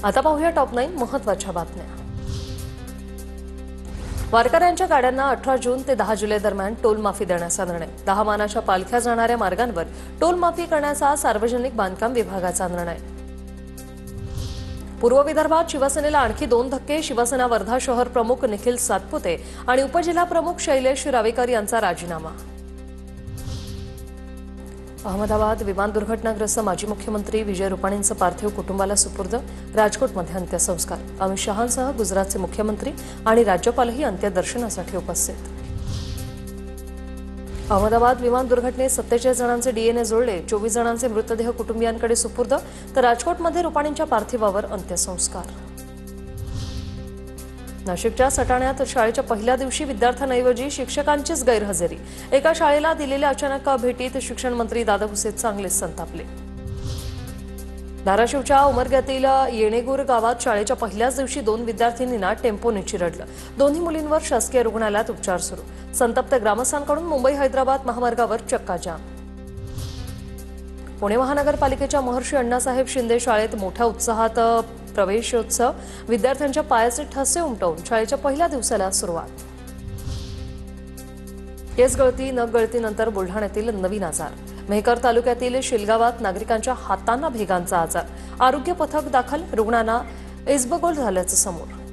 आता पाहूया टॉप 9 महत्त्वाच्या बातम्या। वारकऱ्यांच्या गाड्यांना 18 जून ते 10 जुलै दरम्यान टोल माफी देण्याचा निर्णय। 10 मानाच्या पालख्या जाणाऱ्या मार्गांवर टोल माफी करण्याचा सार्वजनिक बांधकाम विभागाचा निर्णय। पूर्व विदर्भात शिवसेनेला आणखी 2 धक्के। शिवसेना वर्धा शहर प्रमुख निखिल सातपुते आणि उपजिल्हा प्रमुख शैलेश रावेकर यांचा राजीनामा। अहमदाबाद विमान दुर्घटनाग्रस्त माजी मुख्यमंत्री विजय रुपाणींचं पार्थिव कुटुंबाला सुपूर्द। राजकोटमध्ये अंत्यसंस्कार। अमित शहांसह गुजरातचे मुख्यमंत्री आणि राज्यपालही अंत्यदर्शनासाठी उपस्थित। अहमदाबाद विमान दुर्घटनेत 47 जणांचे डीएनए जुळले। 24 जणांचे मृतदेह कुटुंबियांकडे सुपूर्द, तर राजकोटमध्ये रुपाणींच्या पार्थिवावर अंत्यसंस्कार। नाशिकच्या सटाण्यात शाळेच्या पहिल्या दिवशी विद्यार्थ्यांऐवजी शिक्षकांचीच गैरहजेरी। एका शाळेला दिलेल्या अचानक भेटीत शिक्षण मंत्री दादा भुसे चांगलेच संतापले। धाराशिवच्या उमरग्यातील येणेगूर गावात शाळेच्या पहिल्याच दिवशी 2 विद्यार्थिनींना टेम्पोने चिरडलं। दोन्ही मुलींवर शासकीय रुग्णालयात उपचार सुरू। संतप्त ग्रामस्थांकडून मुंबई हैदराबाद महामार्गावर चक्काजाम। पुणे महानगरपालिकेच्या महर्षी अण्णासाहेब शिंदे शाळेत मोठ्या उत्साहात प्रवेशोत्सव। विद्यार्थ्यांच्या पायाचे ठसे उमटवून शाळेच्या पहिल्या दिवसाला सुरुवात। केस गळती नख गळतीनंतर बुलढाण्यातील नवीन आजार। मेहकर तालुक्यातील शिलगावात नागरिकांच्या हातांना भेगांचा आजार। आरोग्य पथक दाखल, रुग्णांना इस्बगोल झाल्याचं समोर।